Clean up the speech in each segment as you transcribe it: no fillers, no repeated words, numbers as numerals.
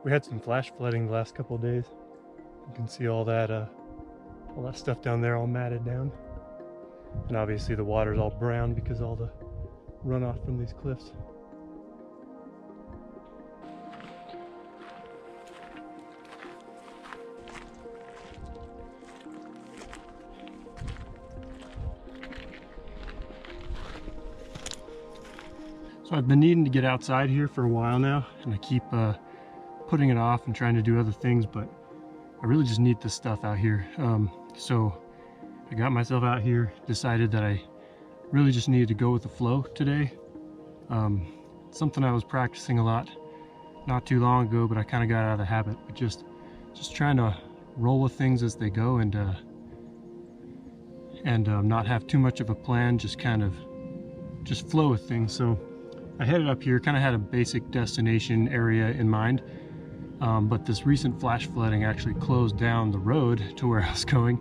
We had some flash flooding the last couple of days. You can see all that stuff down there all matted down. And obviously the water's all brown because all the runoff from these cliffs. So I've been needing to get outside here for a while now, and I keep putting it off and trying to do other things, but I really just need this stuff out here. So I got myself out here, decided that I really just needed to go with the flow today. Something I was practicing a lot not too long ago, but I kind of got out of the habit. But just trying to roll with things as they go and not have too much of a plan, just flow with things. So I headed up here, kind of had a basic destination area in mind, but this recent flash flooding actually closed down the road to where I was going.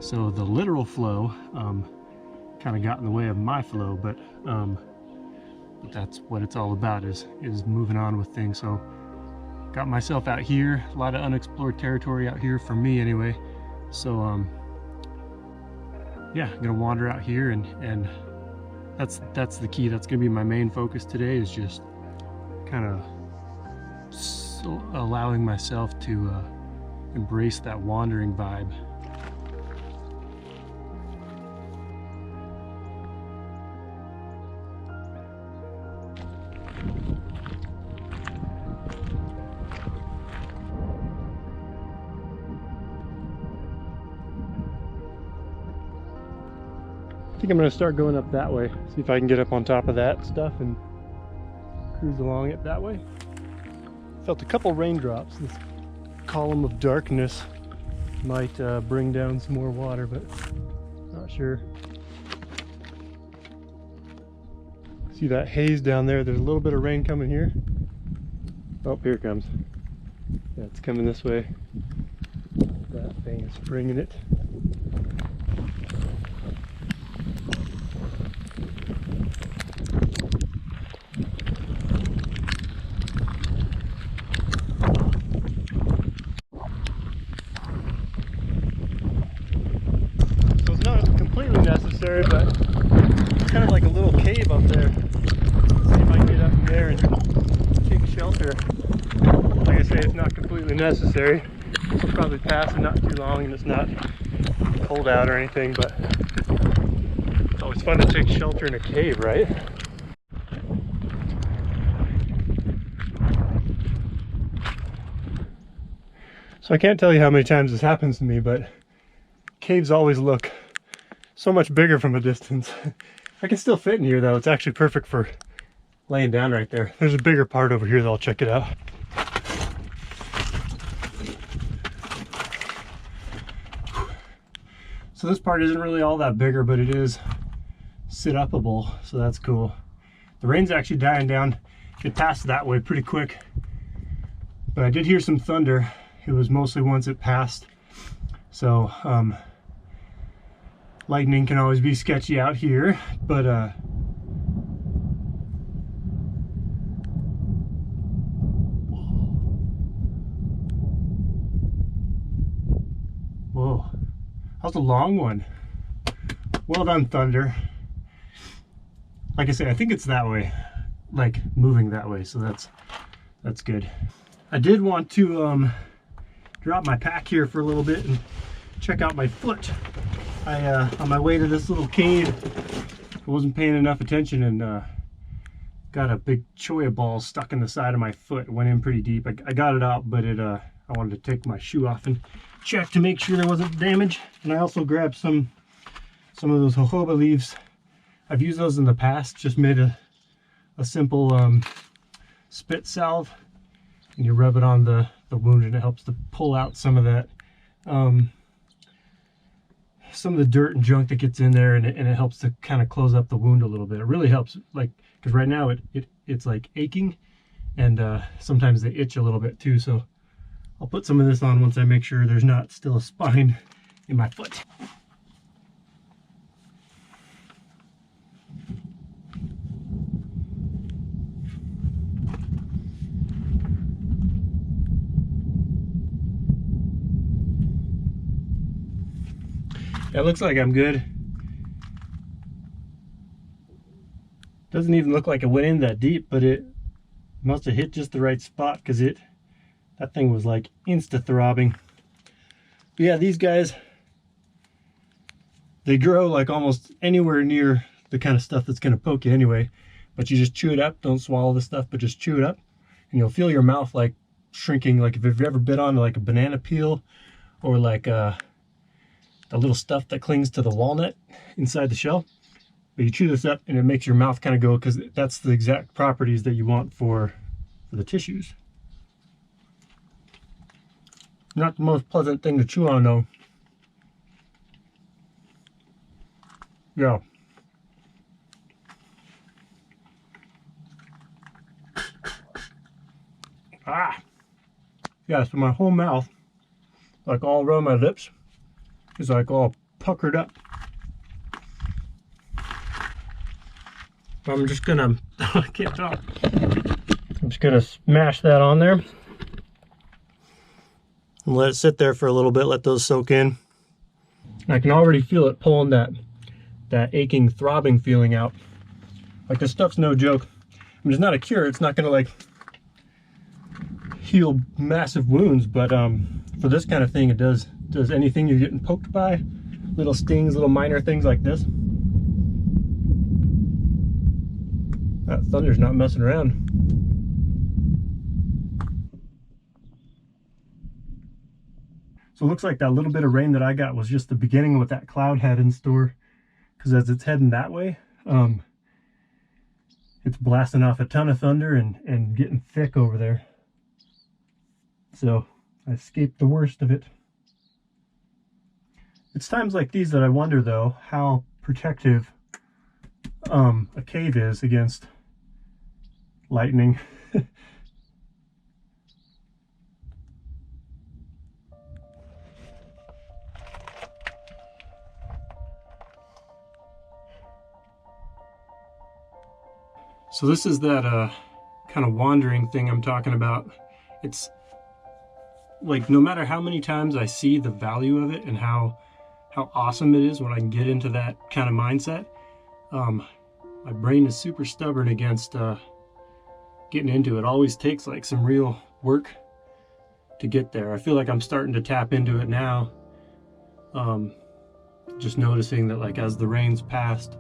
So the literal flow kind of got in the way of my flow, but that's what it's all about, is moving on with things. So got myself out here, a lot of unexplored territory out here for me anyway. So yeah, I'm gonna wander out here and that's the key. That's gonna be my main focus today, is just kind of allowing myself to embrace that wandering vibe. I think I'm going to start going up that way, see if I can get up on top of that stuff and cruise along it that way. Felt a couple raindrops. This column of darkness might bring down some more water, but not sure. See that haze down there? There's a little bit of rain coming here. Oh, here it comes. Yeah, it's coming this way. That thing is bringing it. Necessary, but it's kind of like a little cave up there. Let's see if I can get up in there and take shelter. Like I say, it's not completely necessary. We'll probably pass in not too long, and it's not cold out or anything, but it's always fun to take shelter in a cave, right? So I can't tell you how many times this happens to me, but caves always look so much bigger from a distance. I can still fit in here though. It's actually perfect for laying down right there. There's a bigger part over here that I'll check it out. So this part isn't really all that bigger, but it is sit-upable, so that's cool. The rain's actually dying down. It passed that way pretty quick, but I did hear some thunder. It was mostly once it passed. So lightning can always be sketchy out here, but whoa, that was a long one. Well done, thunder. Like I say, I think it's that way, like moving that way, so that's good. I did want to drop my pack here for a little bit and check out my foot. On my way to this little cave, I wasn't paying enough attention and got a big choya ball stuck in the side of my foot. It went in pretty deep. I got it out, but I wanted to take my shoe off and check to make sure there wasn't damage. And I also grabbed some of those jojoba leaves. I've used those in the past, just made a simple spit salve, and you rub it on the wound, and it helps to pull out some of that some of the dirt and junk that gets in there, and it helps to kind of close up the wound a little bit. It really helps, like, because right now it's like aching, and sometimes they itch a little bit too. So I'll put some of this on once I make sure there's not still a spine in my foot. It looks like I'm good. Doesn't even look like it went in that deep, but it must have hit just the right spot because that thing was like insta-throbbing. But yeah, these guys, they grow like almost anywhere near the kind of stuff that's going to poke you anyway. But you just chew it up. Don't swallow the stuff, but just chew it up. And you'll feel your mouth like shrinking. Like if you've ever bit on like a banana peel or like the little stuff that clings to the walnut inside the shell. But you chew this up and it makes your mouth kind of go, because that's the exact properties that you want for the tissues. Not the most pleasant thing to chew on though. Yeah. Ah. Yeah, so my whole mouth, like all around my lips, is like all puckered up. I'm just gonna, I can't talk. I'm just gonna smash that on there and let it sit there for a little bit, let those soak in. I can already feel it pulling that aching, throbbing feeling out. Like this stuff's no joke. I mean, it's not a cure. It's not gonna like heal massive wounds, but for this kind of thing, it does anything you're getting poked by, little stings, little minor things like this. That thunder's not messing around. So it looks like that little bit of rain that I got was just the beginning of what that cloud had in store, because as it's heading that way, it's blasting off a ton of thunder and getting thick over there. So I escaped the worst of it. It's times like these that I wonder though how protective a cave is against lightning. So this is that kind of wandering thing I'm talking about. It's like no matter how many times I see the value of it and how awesome it is when I can get into that kind of mindset, my brain is super stubborn against getting into it. It always takes like some real work to get there. I feel like I'm starting to tap into it now. Just noticing that like as the rain's passed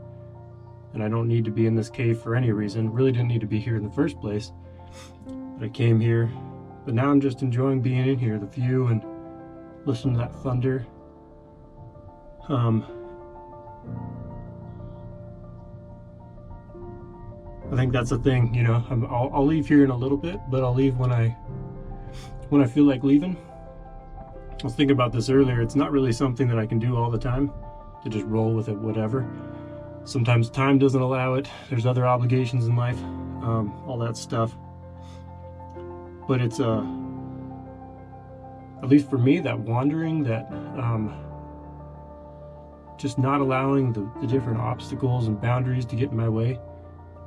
and I don't need to be in this cave for any reason, really didn't need to be here in the first place, but I came here. But now I'm just enjoying being in here, the view, and listening to that thunder. I think that's the thing, you know. I'll leave here in a little bit, but I'll leave when I feel like leaving. I was thinking about this earlier. It's not really something that I can do all the time, to just roll with it, whatever. Sometimes time doesn't allow it. There's other obligations in life, all that stuff. But it's at least for me, that wandering, that just not allowing the different obstacles and boundaries to get in my way.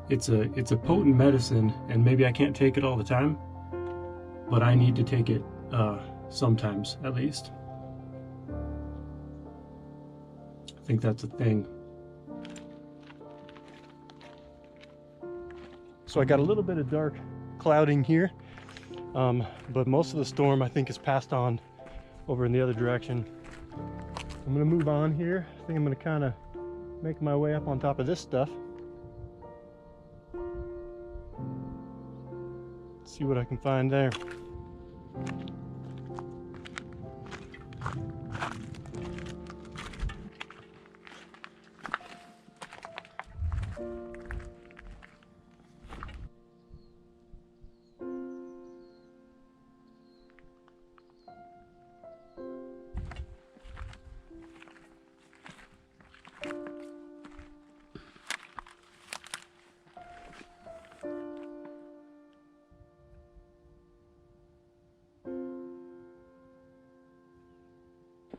It's a potent medicine, and maybe I can't take it all the time, but I need to take it sometimes at least. I think that's a thing. So I got a little bit of dark clouding here, but most of the storm I think is passed on over in the other direction. I'm gonna move on here. I think I'm gonna kind of make my way up on top of this stuff. See what I can find there.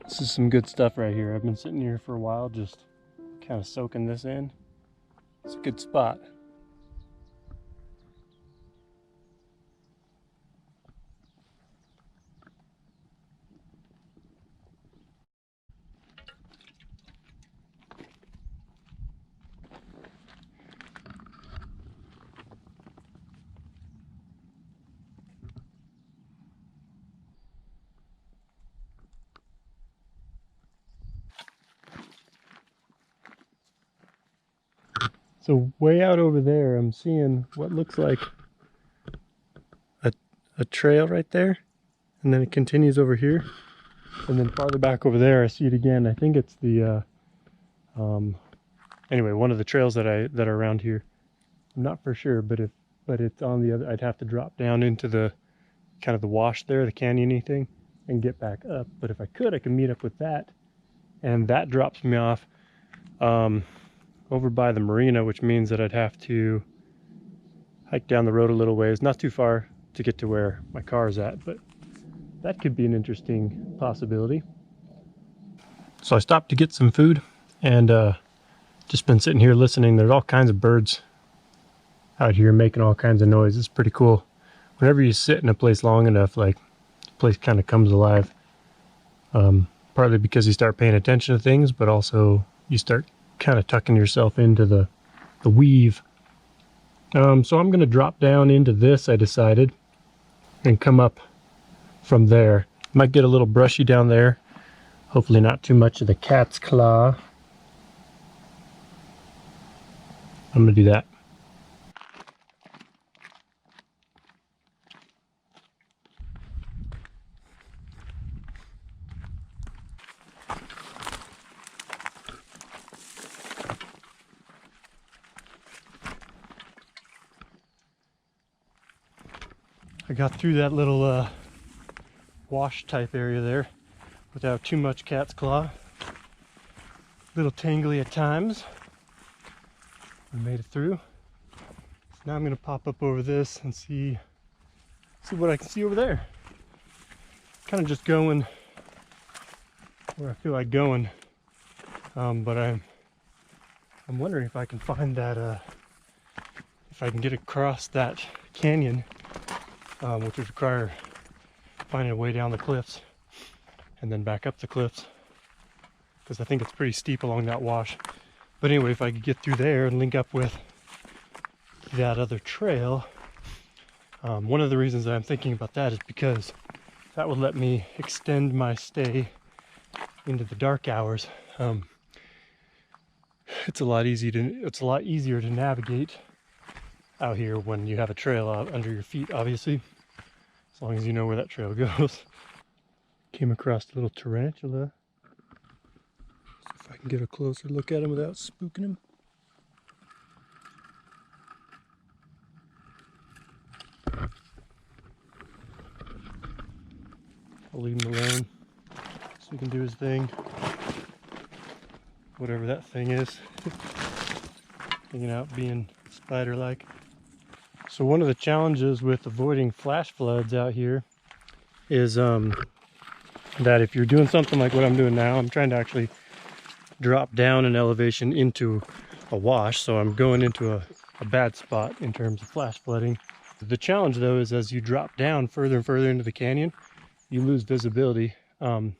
This is some good stuff right here. I've been sitting here for a while just kind of soaking this in. It's a good spot. So way out over there, I'm seeing what looks like a trail right there, and then it continues over here, and then farther back over there, I see it again. I think it's the anyway, one of the trails that are around here. I'm not for sure, but it's on the other. I'd have to drop down into the kind of the wash there, the canyony thing, and get back up. But if I could meet up with that, and that drops me off over by the marina, which means that I'd have to hike down the road a little ways, not too far to get to where my car is at, but that could be an interesting possibility. So I stopped to get some food and just been sitting here listening. There's all kinds of birds out here making all kinds of noise. It's pretty cool. Whenever you sit in a place long enough, like, the place kind of comes alive. Partly because you start paying attention to things, but also you start kind of tucking yourself into the weave. So I'm going to drop down into this, I decided, and come up from there. Might get a little brushy down there. Hopefully not too much of the cat's claw. I'm going to do that. I got through that little wash type area there without too much cat's claw. A little tangly at times. I made it through. So now I'm going to pop up over this and see what I can see over there. Kind of just going where I feel like going, but I'm wondering if I can find that, if I can get across that canyon, which would require finding a way down the cliffs and then back up the cliffs, because I think it's pretty steep along that wash. But anyway, if I could get through there and link up with that other trail, one of the reasons that I'm thinking about that is because that would let me extend my stay into the dark hours. It's a lot easier to navigate out here when you have a trail out under your feet, obviously, as long as you know where that trail goes. Came across a little tarantula. See if I can get a closer look at him without spooking him. I'll leave him alone so he can do his thing. Whatever that thing is. Hanging out, being spider-like. So one of the challenges with avoiding flash floods out here is that if you're doing something like what I'm doing now, I'm trying to actually drop down an elevation into a wash, so I'm going into a bad spot in terms of flash flooding. The challenge though is as you drop down further and further into the canyon, you lose visibility of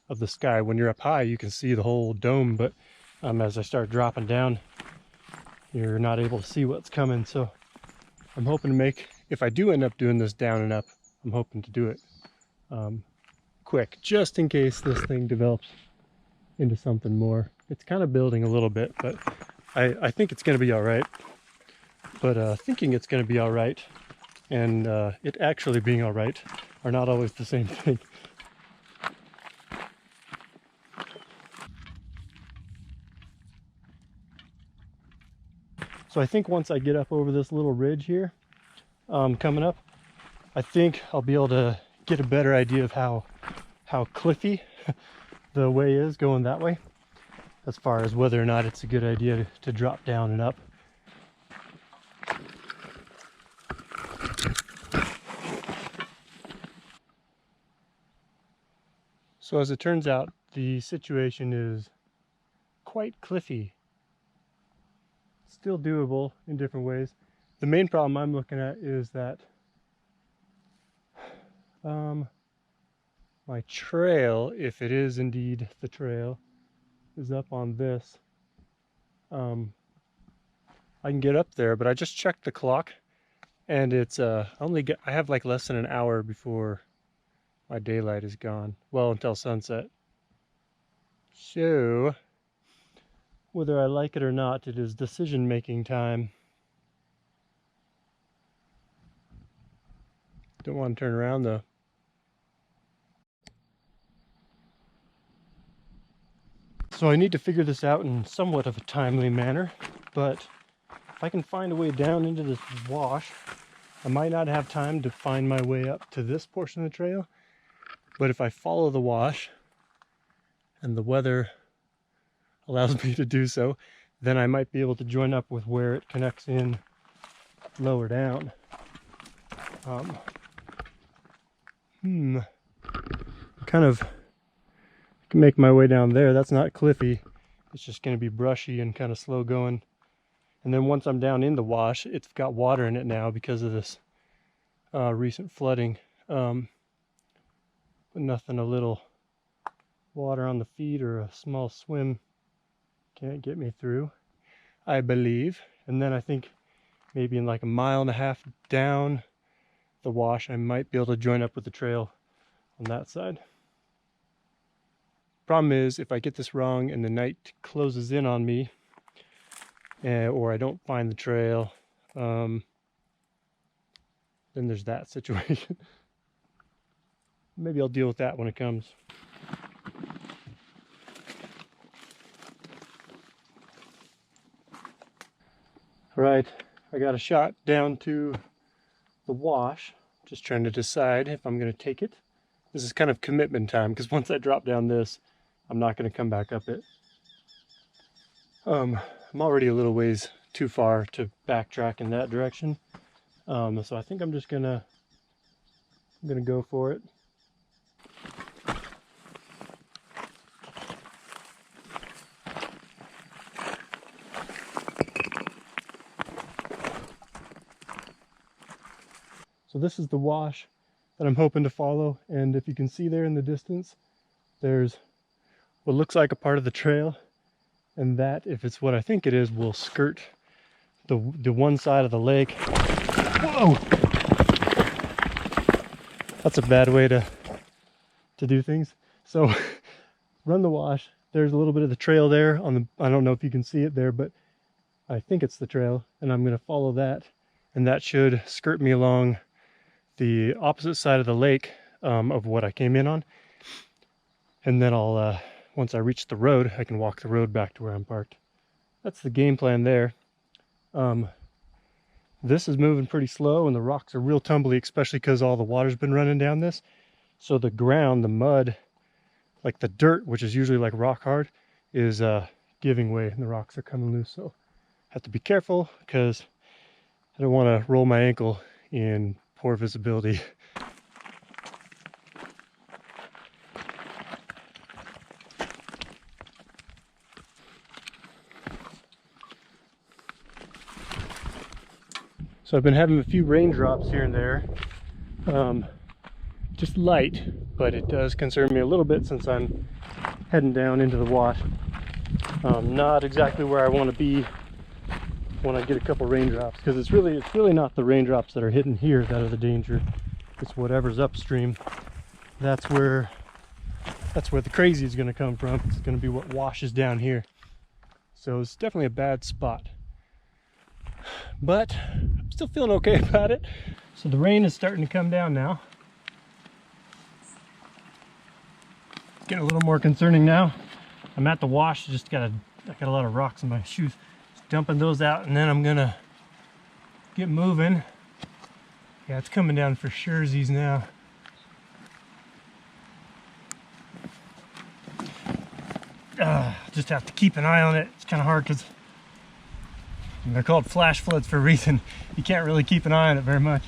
the sky. When you're up high, you can see the whole dome, but as I start dropping down, you're not able to see what's coming. So I'm hoping to make, if I do end up doing this down and up, I'm hoping to do it quick, just in case this thing develops into something more. It's kind of building a little bit, but I think it's going to be all right. But thinking it's going to be all right and it actually being all right are not always the same thing. So I think once I get up over this little ridge here, coming up, I think I'll be able to get a better idea of how cliffy the way is going that way, as far as whether or not it's a good idea to drop down and up. So as it turns out, the situation is quite cliffy. Still doable in different ways. The main problem I'm looking at is that my trail, if it is indeed the trail, is up on this. I can get up there, but I just checked the clock, and it's I have like less than an hour before my daylight is gone. Well, until sunset. So Whether I like it or not, it is decision-making time. Don't want to turn around though. So I need to figure this out in somewhat of a timely manner, but if I can find a way down into this wash, I might not have time to find my way up to this portion of the trail, but if I follow the wash and the weather allows me to do so, then I might be able to join up with where it connects in lower down. Kind of can make my way down there. That's not cliffy. It's just going to be brushy and kind of slow going. And then once I'm down in the wash, it's got water in it now because of this recent flooding. But nothing a little water on the feet or a small swim can't get me through, I believe. And then I think maybe in like 1.5 miles down the wash, I might be able to join up with the trail on that side. Problem is, if I get this wrong and the night closes in on me, or I don't find the trail, then there's that situation. Maybe I'll deal with that when it comes. All right, I got a shot down to the wash. Just trying to decide if I'm going to take it. This is kind of commitment time, because once I drop down this, I'm not going to come back up it. I'm already a little ways too far to backtrack in that direction. So I think I'm just gonna go for it. So this is the wash that I'm hoping to follow, and if you can see there in the distance, there's what looks like a part of the trail, and that, if it's what I think it is, will skirt the one side of the lake. Whoa! That's a bad way to do things. So run the wash. There's a little bit of the trail there on the, I don't know if you can see it there, but I think it's the trail, and I'm going to follow that, and that should skirt me along the opposite side of the lake of what I came in on. And then I'll once I reach the road, I can walk the road back to where I'm parked. That's the game plan there. This is moving pretty slow, and the rocks are real tumbly, especially because all the water's been running down this. So the ground, the mud, like the dirt, which is usually like rock hard, is giving way, and the rocks are coming loose. So I have to be careful because I don't want to roll my ankle in poor visibility. So I've been having a few raindrops here and there, just light, but it does concern me a little bit since I'm heading down into the wash. Not exactly where I want to be when I get a couple raindrops, because it's really not the raindrops that are hitting here that are the danger. It's whatever's upstream. That's where the crazy is going to come from. It's going to be what washes down here. So it's definitely a bad spot. But I'm still feeling okay about it. So the rain is starting to come down now. It's getting a little more concerning now. I'm at the wash, I got a lot of rocks in my shoes. Just dumping those out, and then I'm gonna get moving. Yeah, it's coming down for surezies now. Just have to keep an eye on it. It's kind of hard because they're called flash floods for a reason. You can't really keep an eye on it very much.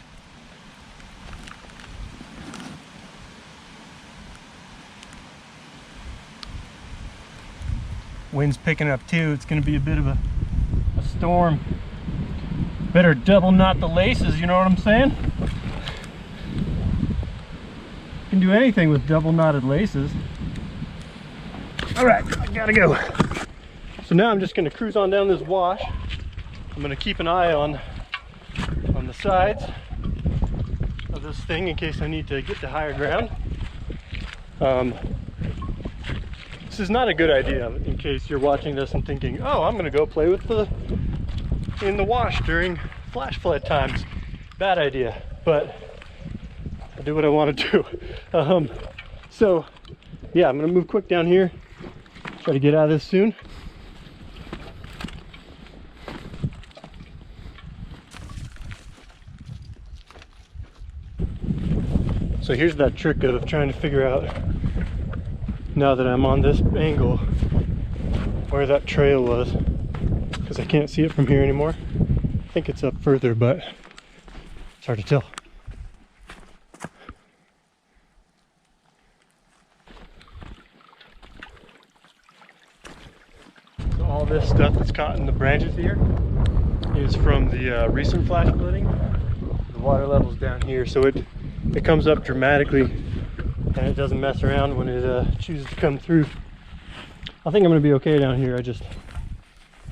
Wind's picking up too. It's going to be a bit of a storm. Better double knot the laces, you know what I'm saying? You can do anything with double knotted laces. All right, I gotta go. So now I'm just going to cruise on down this wash. I'm going to keep an eye on the sides of this thing in case I need to get to higher ground. this is not a good idea in case you're watching this and thinking, oh, I'm gonna go play with in the wash during flash flood times. Bad idea, but I'll do what I want to do. So yeah, I'm gonna move quick down here, try to get out of this soon. So here's that trick of trying to figure out, now that I'm on this angle, where that trail was, because I can't see it from here anymore. I think it's up further, but it's hard to tell. So all this stuff that's caught in the branches here is from the recent flash flooding. The water level's down here, so it comes up dramatically and it doesn't mess around when it chooses to come through. I think I'm going to be okay down here. I just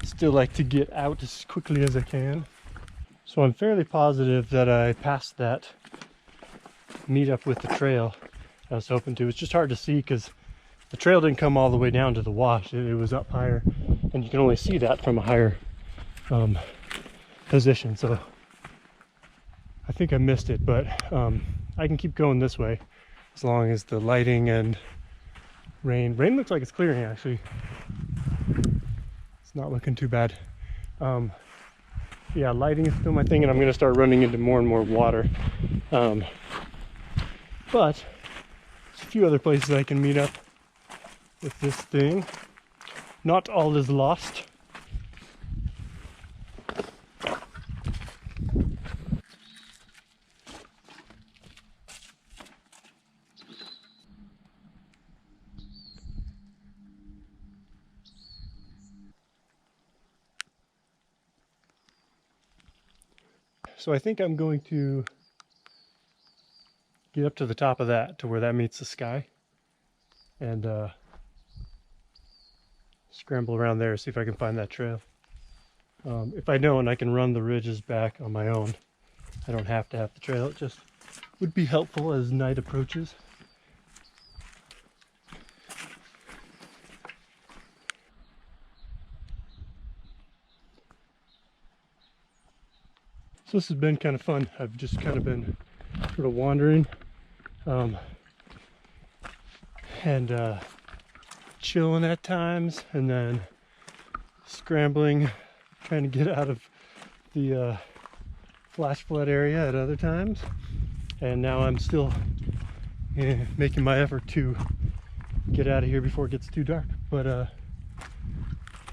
still like to get out as quickly as I can. So I'm fairly positive that I passed that meetup with the trail I was hoping to. It's just hard to see because the trail didn't come all the way down to the wash. It was up higher, and you can only see that from a higher position. So I think I missed it, but I can keep going this way as long as the lighting and rain looks like it's clearing actually. It's not looking too bad. Yeah, lighting is still my thing, and I'm going to start running into more and more water. But there's a few other places I can meet up with this thing. Not all is lost. So I think I'm going to get up to the top of that, to where that meets the sky, and scramble around there, see if I can find that trail. If I don't, I can run the ridges back on my own. I don't have to have the trail. It just would be helpful as night approaches. So this has been kind of fun. I've just kind of been sort of wandering and chilling at times, and then scrambling, trying to get out of the flash flood area at other times. And now I'm still making my effort to get out of here before it gets too dark. But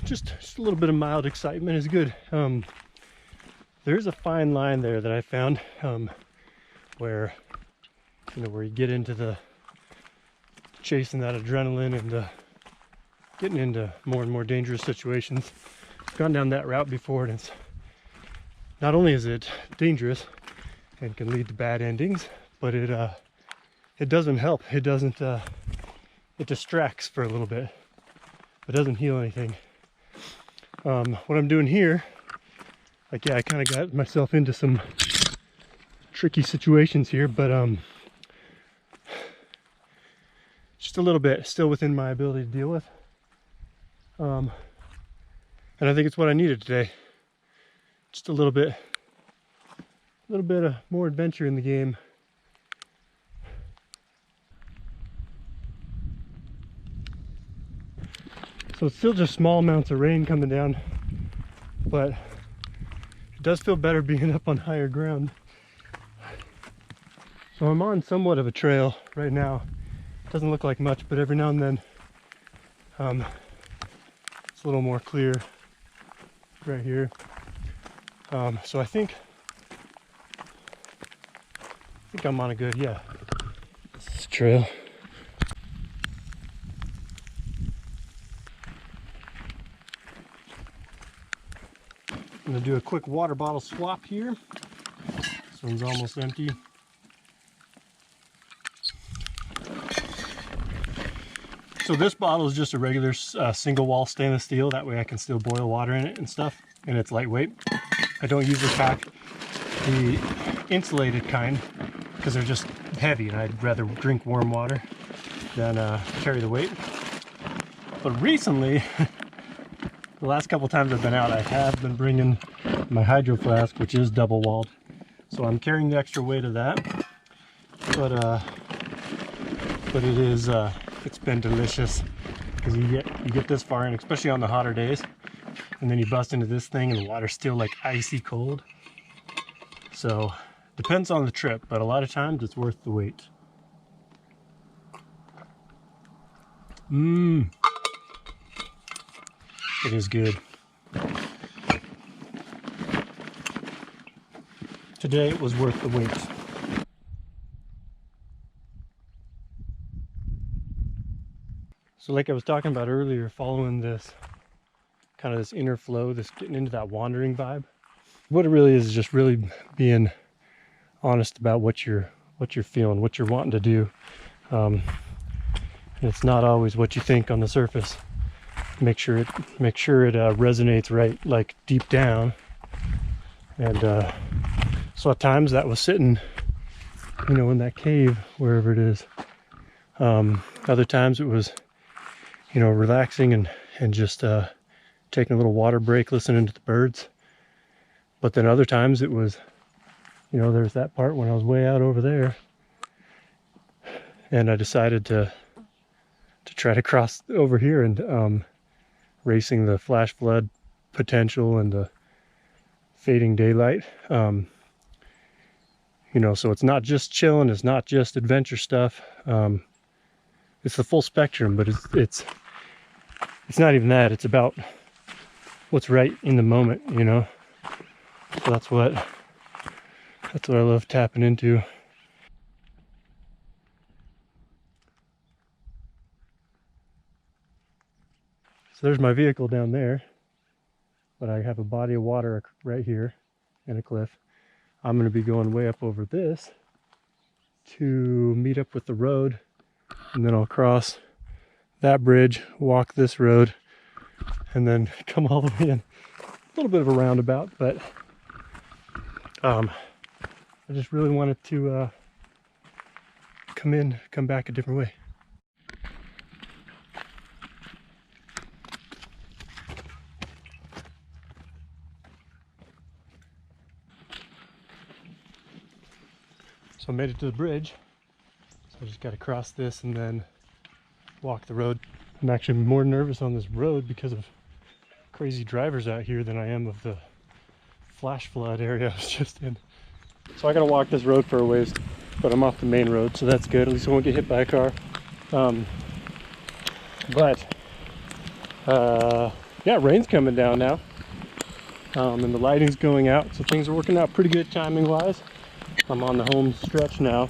just a little bit of mild excitement is good. There's a fine line there that I found where, where you get into the chasing that adrenaline and getting into more and more dangerous situations. I've gone down that route before, and it's not only is it dangerous and can lead to bad endings, but it doesn't help. It doesn't. It distracts for a little bit. It doesn't heal anything. What I'm doing here, like, yeah, I kind of got myself into some tricky situations here, but just a little bit, still within my ability to deal with. And I think it's what I needed today. Just a little bit of more adventure in the game. So it's still just small amounts of rain coming down, but it does feel better being up on higher ground. So I'm on somewhat of a trail right now. Doesn't look like much, but every now and then it's a little more clear right here. So I think I'm on a good, yeah, this is a trail. I'm gonna do a quick water bottle swap here. This one's almost empty. So this bottle is just a regular single wall stainless steel. That way I can still boil water in it and stuff, and it's lightweight. I don't usually pack the insulated kind because they're just heavy, and I'd rather drink warm water than carry the weight. But recently, the last couple times I've been out, I have been bringing my hydro flask, which is double walled. So I'm carrying the extra weight of that. But it is it's been delicious, because you get this far in, especially on the hotter days, and then you bust into this thing and the water's still like icy cold. So depends on the trip, but a lot of times it's worth the wait. It is good. Today it was worth the wait. So like I was talking about earlier, following this kind of this inner flow, this getting into that wandering vibe. What it really is just really being honest about what you're feeling, what you're wanting to do. And it's not always what you think on the surface. Make sure it resonates right, like deep down. And so at times that was sitting, you know, in that cave, wherever it is. Other times it was, you know, relaxing and just taking a little water break, listening to the birds. But then other times it was, you know, there's that part when I was way out over there, and I decided to try to cross over here and racing the flash flood potential and the fading daylight. You know, so it's not just chilling, it's not just adventure stuff. It's the full spectrum, but it's not even that. It's about what's right in the moment, you know. So that's what I love tapping into. So there's my vehicle down there, but I have a body of water right here and a cliff. I'm going to be going way up over this to meet up with the road, and then I'll cross that bridge, walk this road, and then come all the way in. A little bit of a roundabout, but I just really wanted to come back a different way. So I made it to the bridge. So I just got to cross this and then walk the road. I'm actually more nervous on this road because of crazy drivers out here than I am of the flash flood area I was just in. So I got to walk this road for a ways, but I'm off the main road, so that's good. At least I won't get hit by a car. Yeah, rain's coming down now, and the lighting's going out, so things are working out pretty good timing wise. I'm on the home stretch now.